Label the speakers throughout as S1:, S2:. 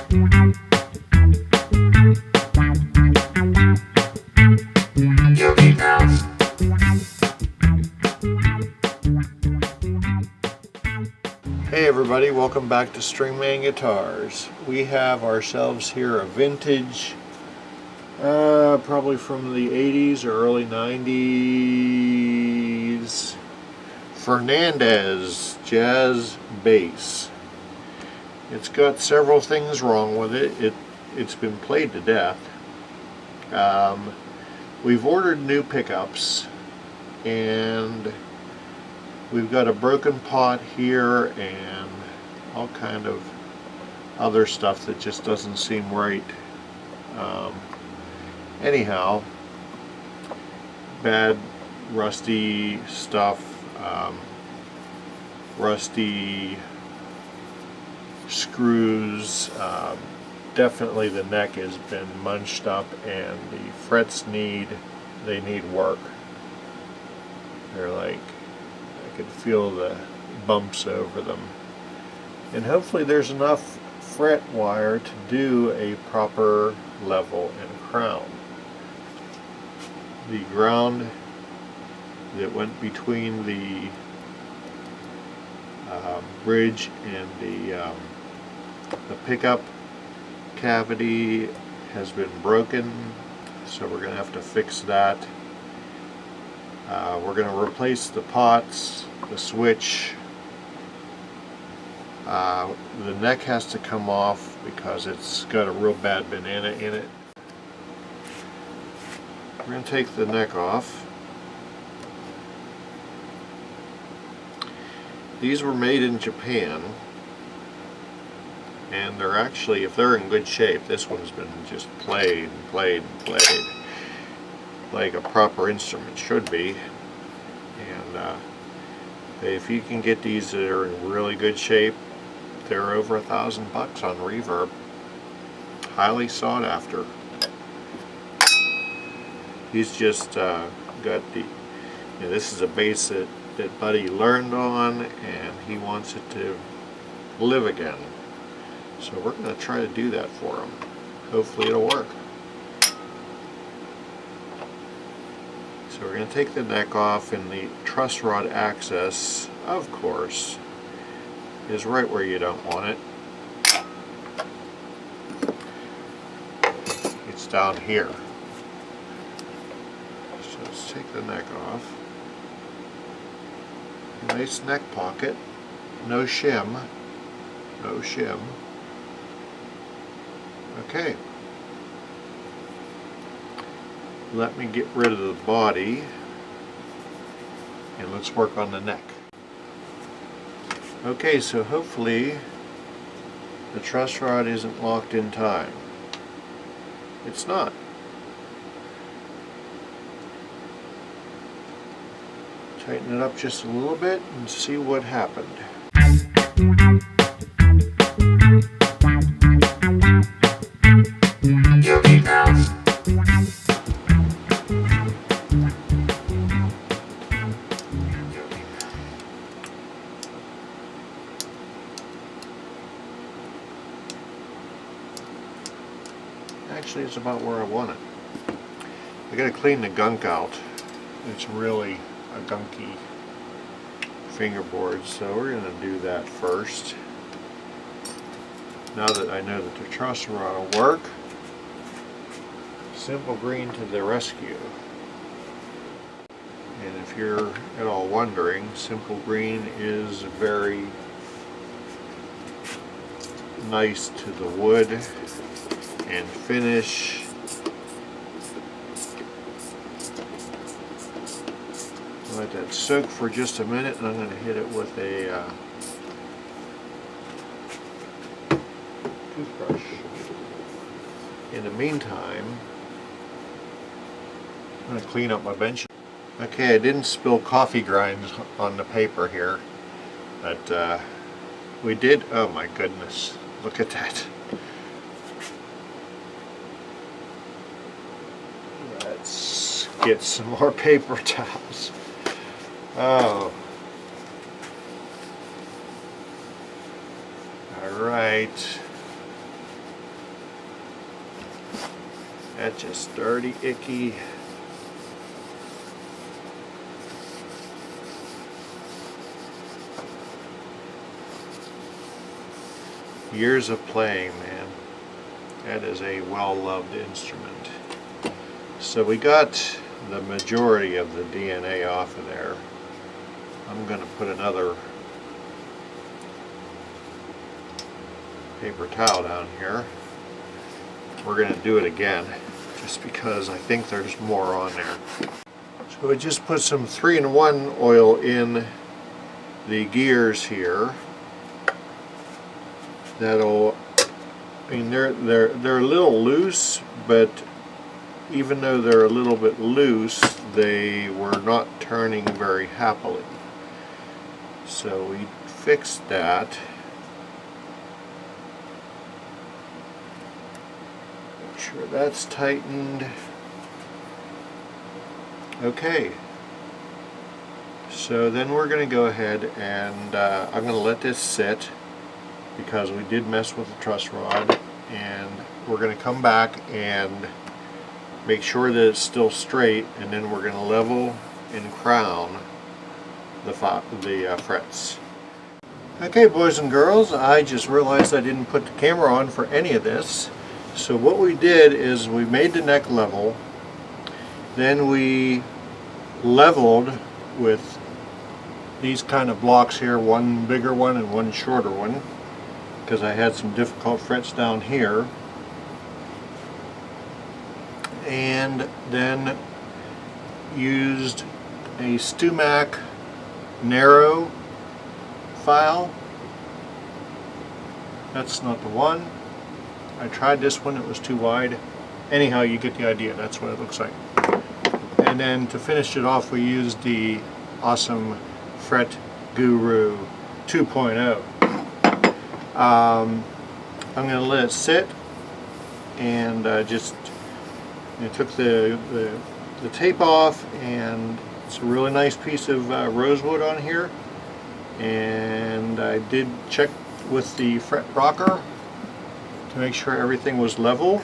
S1: Hey everybody, welcome back to Stringman Guitars. We have ourselves here a vintage, probably from the 80s or early 90s, Fernandez jazz bass. It's got several things wrong with it. It's been played to death. We've ordered new pickups, and we've got a broken pot here and all kind of other stuff that just doesn't seem right. Anyhow, bad rusty stuff, rusty screws. Definitely the neck has been munched up, and the frets need work. They're like, I could feel the bumps over them. And hopefully there's enough fret wire to do a proper level and crown. The ground that went between the bridge and the pickup cavity has been broken, so we're going to have to fix that. We're going to replace the pots, the switch. The neck has to come off because it's got a real bad banana in it. We're going to take the neck off. These were made in Japan, and they're actually, if they're in good shape, this one's been just played and played and played like a proper instrument should be. And if you can get these that are in really good shape, they're over $1,000 on Reverb. Highly sought after. He's just got the, this is a bass that Buddy learned on, and he wants it to live again. So we're going to try to do that for him. Hopefully it'll work. So we're going to take the neck off, and the truss rod access, of course, is right where you don't want it. It's down here. So let's take the neck off. Nice neck pocket. No shim. No shim. Okay. Let me get rid of the body, and let's work on the neck. Okay, so hopefully the truss rod isn't locked in time. It's not. Tighten it up just a little bit and see what happened. Actually, it's about where I want it. I gotta clean the gunk out. It's really a gunky fingerboard, so we're gonna do that first. Now that I know that the truss rod will work, Simple Green to the rescue. And if you're at all wondering, Simple Green is very nice to the wood and finish. Let that soak for just a minute, and I'm going to hit it with a toothbrush. In the meantime, I'm going to clean up my bench. Okay, I didn't spill coffee grinds on the paper here, but we did. Oh my goodness, look at that. Let's get some more paper towels. Oh. Alright. That's just dirty, icky. Years of playing, man. That is a well-loved instrument. So we got the majority of the DNA off of there. I'm going to put another paper towel down here. We're going to do it again just because I think there's more on there. So I just put some 3-in-1 oil in the gears here. That'll, I mean, they're a little loose, but even though they're a little bit loose, they were not turning very happily. So we fixed that. Make sure that's tightened. Okay. So then we're going to go ahead and I'm going to let this sit, because we did mess with the truss rod, and we're going to come back and make sure that it's still straight, and then we're going to level and crown the frets. Okay, boys and girls, I just realized I didn't put the camera on for any of this. So what we did is we made the neck level, then we leveled with these kind of blocks here, one bigger one and one shorter one, because I had some difficult frets down here. And then used a Stumac narrow file. That's not the one. I tried this one, it was too wide. Anyhow, you get the idea, that's what it looks like. And then to finish it off, we used the awesome Fret Guru 2.0. I'm going to let it sit, and just took the tape off, and it's a really nice piece of rosewood on here. And I did check with the fret rocker to make sure everything was level.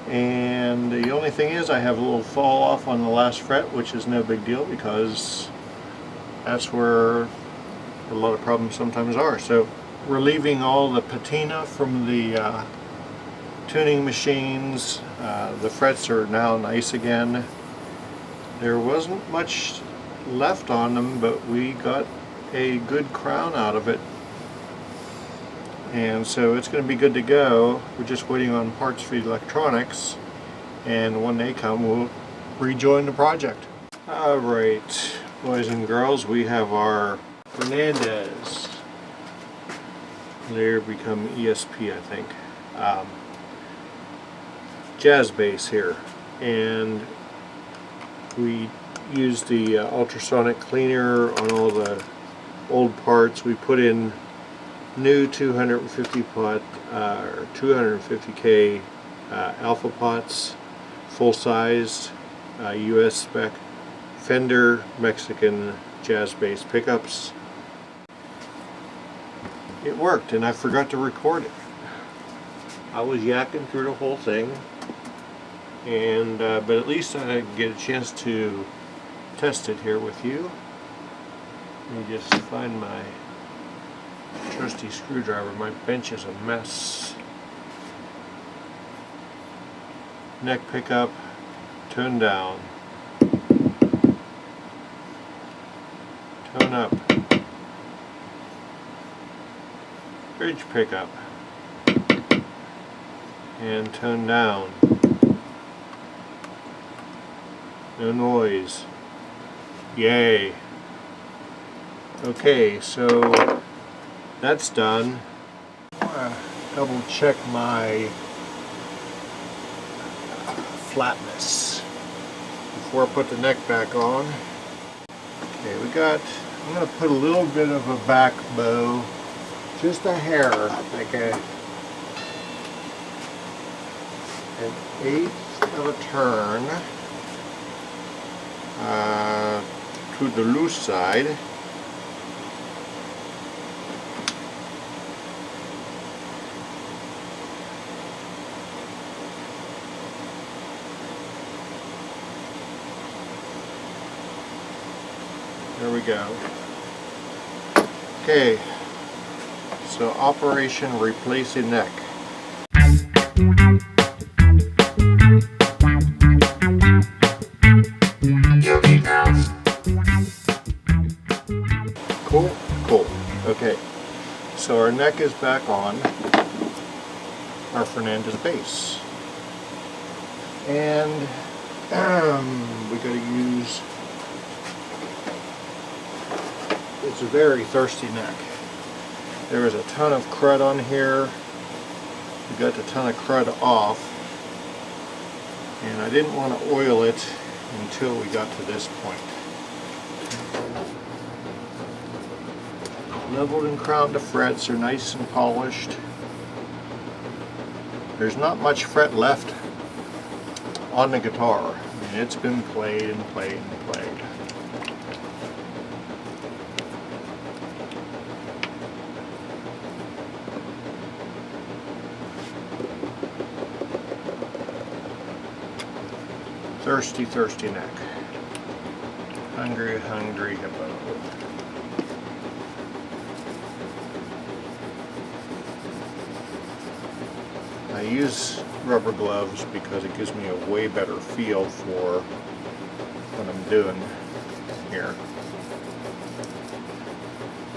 S1: And the only thing is, I have a little fall off on the last fret, which is no big deal because that's where a lot of problems sometimes are. So relieving all the patina from the tuning machines. The frets are now nice again. There wasn't much left on them, but we got a good crown out of it, and so it's going to be good to go. We're just waiting on parts for the electronics, and when they come, we'll rejoin the project. Alright, boys and girls, we have our Fernandez. Later become ESP, I think. Jazz bass here, and we used the ultrasonic cleaner on all the old parts. We put in new 250 pot or 250K alpha pots, full sized US spec Fender Mexican jazz bass pickups. It worked, and I forgot to record it. I was yakking through the whole thing, and but at least I get a chance to test it here with you. Let me just find my trusty screwdriver. My bench is a mess. Neck pickup, tone down, tone up, bridge pickup, and tone down. No noise. Yay. Okay, so that's done. I want to double check my flatness before I put the neck back on. Okay, I'm going to put a little bit of a back bow, just a hair, like an eighth of a turn to the loose side. There we go. Okay, so Operation Replacing Neck. Cool, cool. Okay, so our neck is back on our Fernandez base. And we got to use, it's a very thirsty neck. There is a ton of crud on here. We got a ton of crud off. And I didn't want to oil it until we got to this point. Leveled and crowned the frets are nice and polished. There's not much fret left on the guitar. I mean, it's been played and played and played. Thirsty, thirsty neck. Hungry, hungry hippo. I use rubber gloves because it gives me a way better feel for what I'm doing here.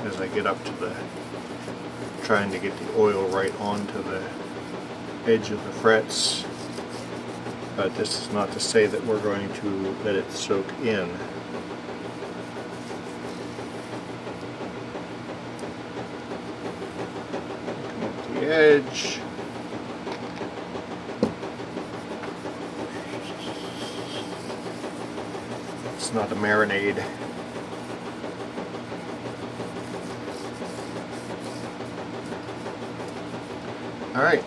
S1: As I get up to the, trying to get the oil right onto the edge of the frets. But this is not to say that we're going to let it soak in. Come up the edge. It's not a marinade. All right.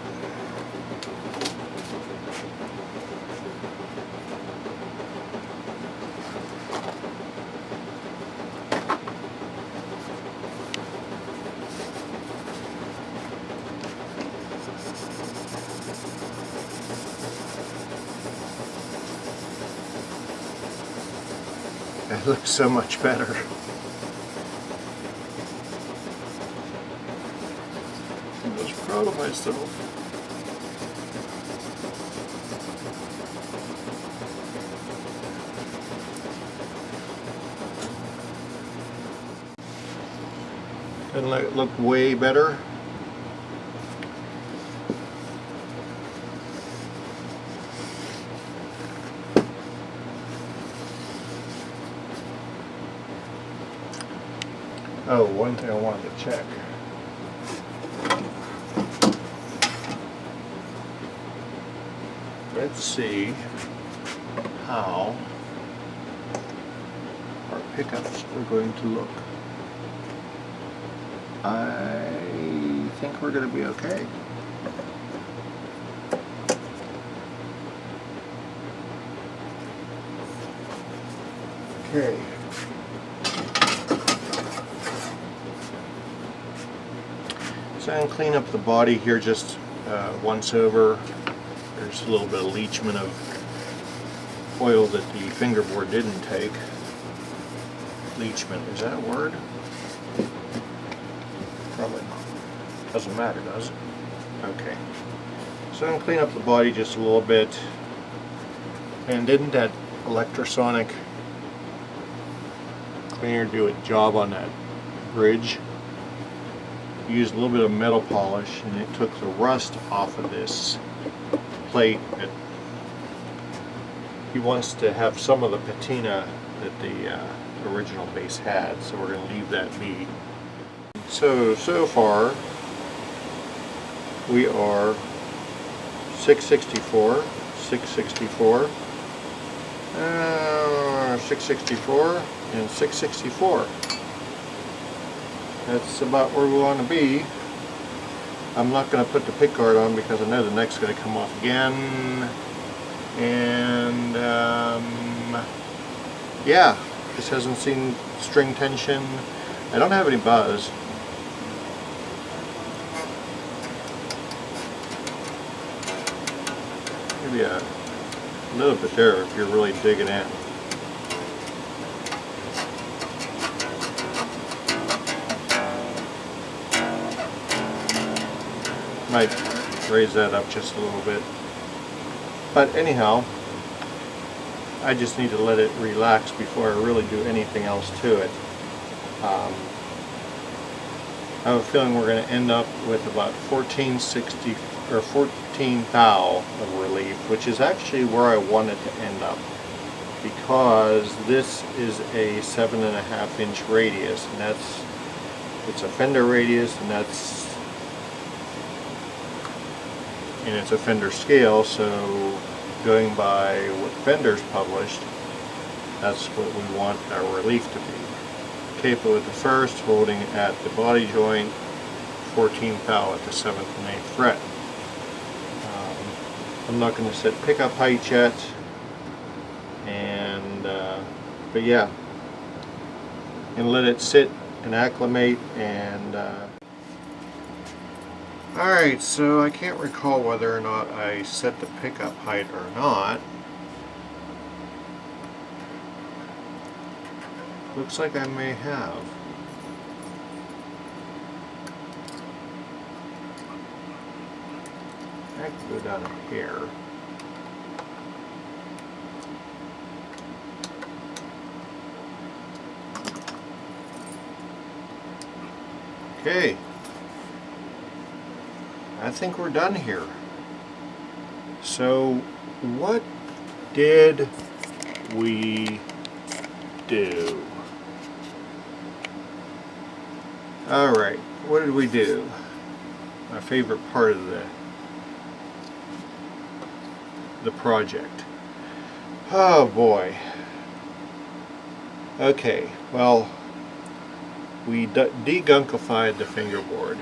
S1: That looks so much better. I'm just proud of myself. Doesn't it look way better? Oh, one thing I wanted to check. Let's see how our pickups are going to look. I think we're going to be okay. Okay. So I'm going to clean up the body here just once over. There's a little bit of leachment of oil that the fingerboard didn't take. Leachment, is that a word? Probably not. Doesn't matter, does it? Okay. So I'm going to clean up the body just a little bit. And didn't that electrosonic cleaner do a job on that bridge? Used a little bit of metal polish and it took the rust off of this plate. He wants to have some of the patina that the original base had, so we're going to leave that be. So far we are 664, 664, 664, and 664. That's about where we want to be. I'm not going to put the pick guard on because I know the neck's going to come off again. And yeah, this hasn't seen string tension. I don't have any buzz. Maybe a little bit there if you're really digging in. might raise that up just a little bit. But anyhow, I just need to let it relax before I really do anything else to it. I have a feeling we're going to end up with about 1460 or 14 thou of relief, which is actually where I want it to end up, because this is a 7.5 inch radius, and it's a fender radius, and it's a fender scale, so going by what Fender's published, that's what we want our relief to be. Capo at the first, holding at the body joint, 14 thou at the 7th and 8th fret. I'm not going to set pickup height yet, and but yeah, and let it sit and acclimate. And alright, so I can't recall whether or not I set the pickup height or not. Looks like I may have. I can go down a hair. Okay. I think we're done here. So, what did we do? Alright, what did we do? My favorite part of the project. Oh boy. Okay, well, we degunkified the fingerboard.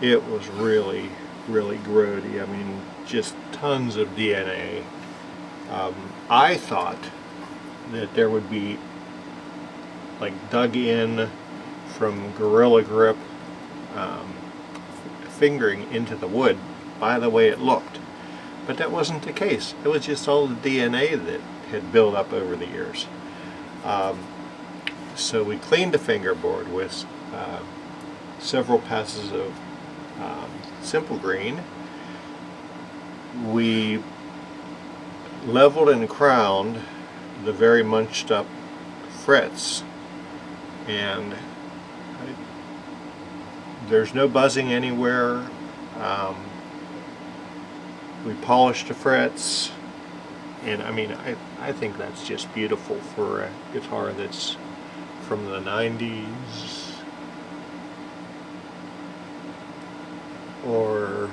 S1: It was really, really grody. I mean, just tons of DNA. I thought that there would be, like, dug in from Gorilla Grip fingering into the wood by the way it looked. But that wasn't the case. It was just all the DNA that had built up over the years. So we cleaned the fingerboard with several passes of simple green. We leveled and crowned the very munched up frets, and there's no buzzing anywhere. We polished the frets, and I mean, I think that's just beautiful for a guitar that's from the 90s or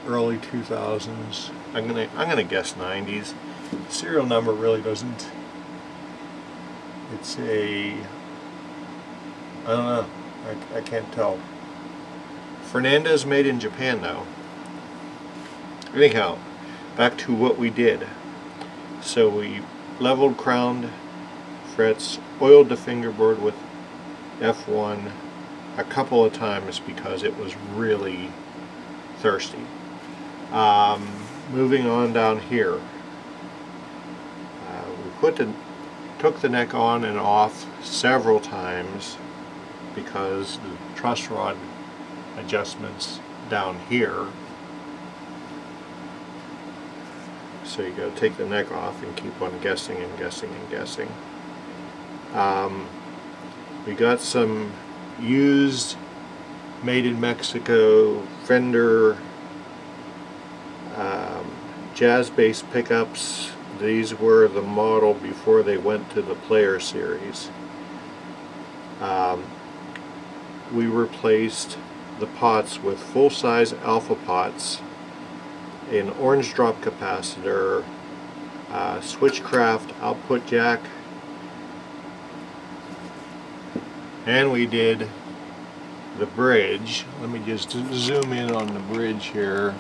S1: early 2000s. I'm gonna guess 90s. The serial number really doesn't. It's I don't know. I can't tell. Fernandez made in Japan though. Anyhow, back to what we did. So we leveled, crowned frets, oiled the fingerboard with F1 a couple of times because it was really thirsty. Moving on down here, we took the neck on and off several times because the truss rod adjustments down here. So you got to take the neck off and keep on guessing and guessing and guessing. We got some used, made in Mexico Fender jazz bass pickups. These were the model before they went to the Player series. We replaced the pots with full-size alpha pots, an orange drop capacitor, switchcraft output jack, and we did the bridge. Let me just zoom in on the bridge here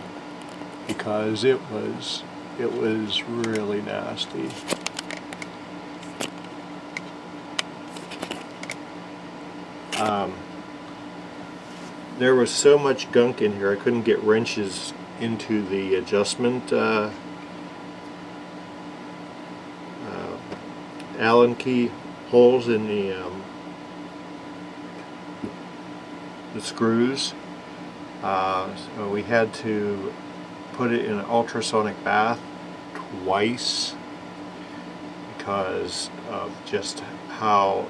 S1: because it was really nasty. There was so much gunk in here I couldn't get wrenches into the adjustment Allen key holes in the screws. So we had to put it in an ultrasonic bath twice because of just how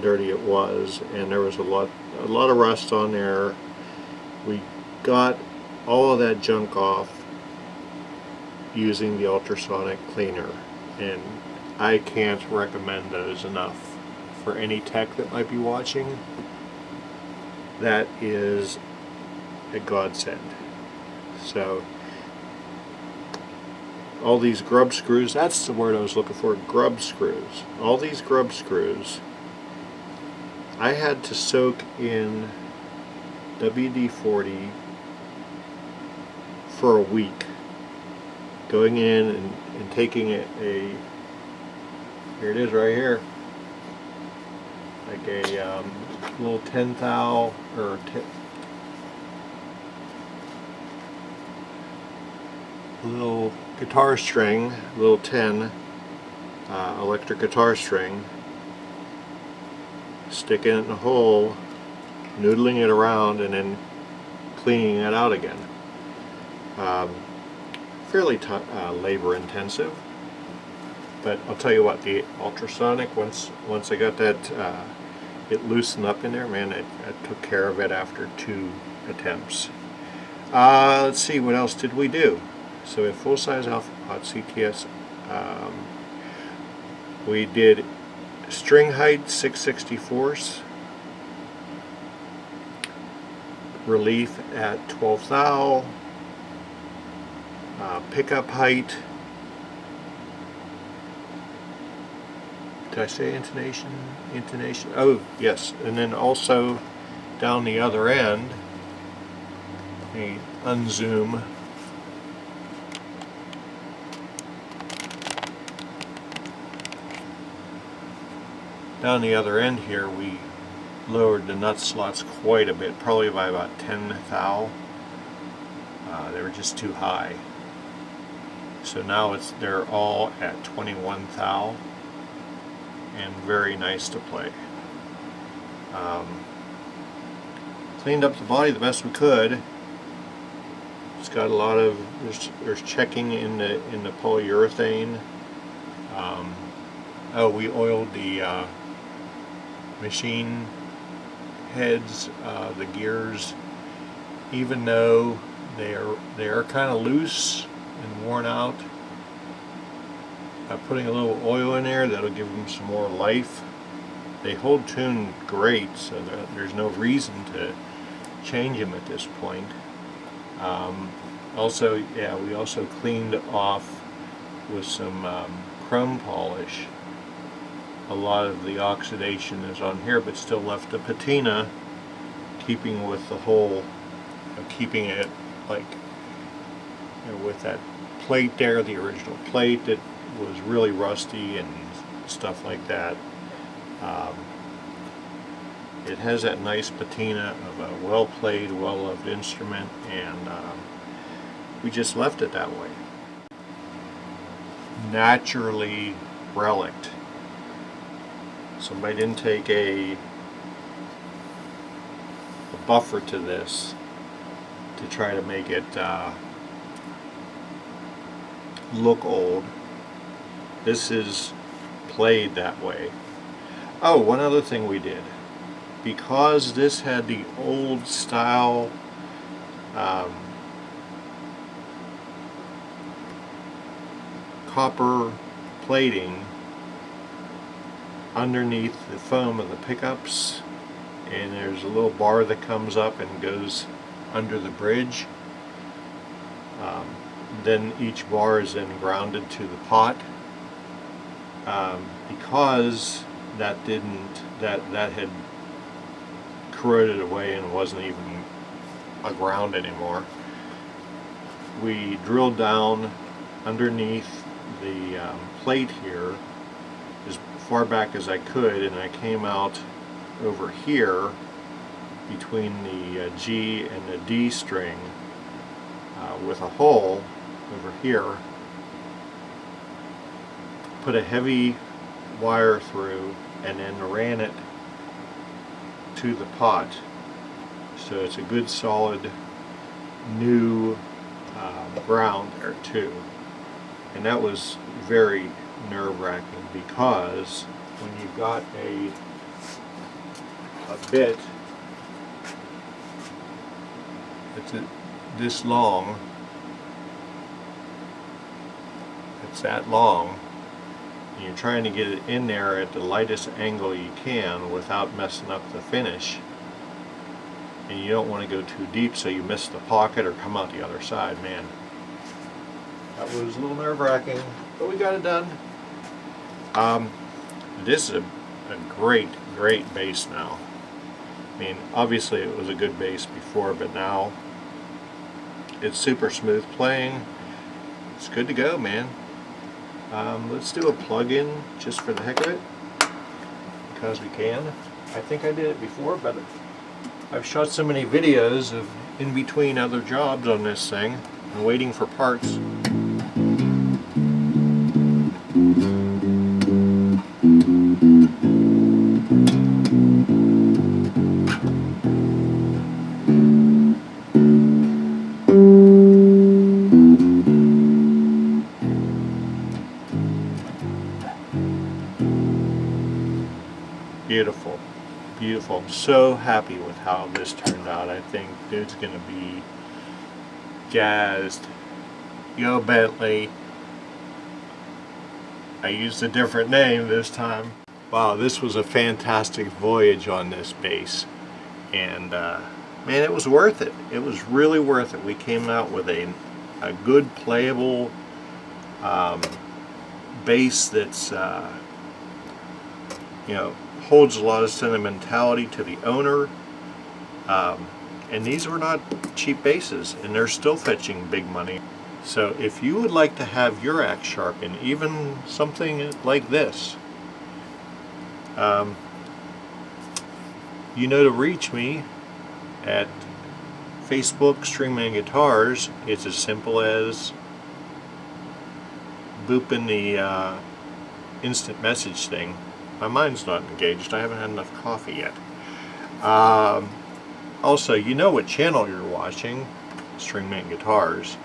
S1: dirty it was, and there was a lot of rust on there. We got all of that junk off using the ultrasonic cleaner, and I can't recommend those enough for any tech that might be watching. That is a godsend. So all these grub screws, that's the word I was looking for, grub screws. All these grub screws I had to soak in WD-40 for a week, going in and taking it here it is right here, like a little 10 thou or little guitar string, little 10 electric guitar string, sticking it in a hole, noodling it around, and then cleaning it out again. Fairly labor intensive, but I'll tell you what, the ultrasonic, once I got that it loosened up in there, man, I took care of it after 2 attempts. Let's see, what else did we do? So we have full-size alpha pot CTS. We did string height 6/64, relief at 12 thou, pickup height, did I say intonation? Oh yes, and then also down the other end, a unzoom, down the other end here we lowered the nut slots quite a bit, probably by about 10 thou. They were just too high. So now they're all at 21 thou and very nice to play. Cleaned up the body the best we could. It's got a lot of, there's checking in the polyurethane. Oh, we oiled the machine heads, the gears, even though they are kind of loose and worn out. Putting a little oil in there, that'll give them some more life. They hold tune great, so there's no reason to change them at this point. Also, yeah, we also cleaned off with some chrome polish. A lot of the oxidation is on here, but still left a patina, keeping with the whole, keeping it like, with that plate there, the original plate that was really rusty and stuff like that. It has that nice patina of a well-played, well-loved instrument, and we just left it that way. Naturally relicked. Somebody didn't take a buffer to this to try to make it look old. This is played that way. Oh, one other thing we did. Because this had the old style copper plating underneath the foam of the pickups, and there's a little bar that comes up and goes under the bridge. Then each bar is then grounded to the pot. Because that had corroded away and wasn't even a ground anymore, we drilled down underneath the plate here as far back as I could, and I came out over here between the G and the D string with a hole over here, put a heavy wire through, and then ran it to the pot. So it's a good solid new ground there too. And that was very nerve-wracking because when you've got a bit that's this long, it's that long, and you're trying to get it in there at the lightest angle you can without messing up the finish, and you don't want to go too deep so you miss the pocket or come out the other side. Man, that was a little nerve-wracking, but we got it done. This is a great bass now. I mean, obviously it was a good bass before, but now it's super smooth playing. It's good to go, man. Let's do a plug-in just for the heck of it, because we can. I think I did it before, but I've shot so many videos of in between other jobs on this thing and waiting for parts. Beautiful, beautiful. I'm so happy with how this turned out. I think dude's gonna be jazzed. Yo, Bentley. I used a different name this time. Wow, this was a fantastic voyage on this bass, and man, it was worth it. It was really worth it. We came out with a good playable bass that's you know, holds a lot of sentimentality to the owner, and these were not cheap basses, and they're still fetching big money. So if you would like to have your axe sharpened, even something like this, you know to reach me at Facebook, Stringman Guitars. It's as simple as booping the instant message thing. My mind's not engaged. I haven't had enough coffee yet. Also, you know what channel you're watching, Stringman Guitars.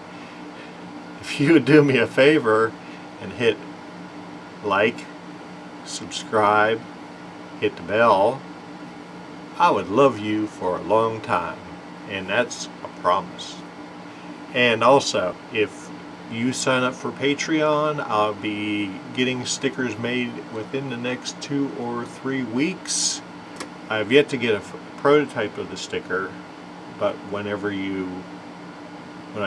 S1: If you would do me a favor and hit like, subscribe, hit the bell, I would love you for a long time. And that's a promise. And also, if you sign up for Patreon, I'll be getting stickers made within the next 2 or 3 weeks. I've yet to get a prototype of the sticker, but when I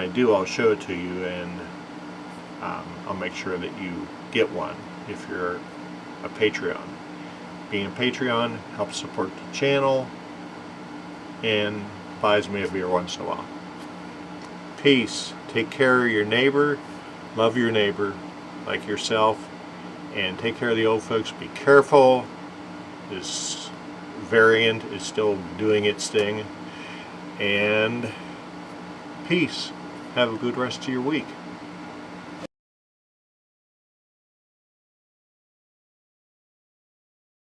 S1: do, I'll show it to you, and I'll make sure that you get one if you're a Patreon. Being a Patreon helps support the channel and buys me a beer once in a while. Peace. Take care of your neighbor, love your neighbor like yourself, and take care of the old folks. Be careful. This variant is still doing its thing. And peace. Have a good rest of your week.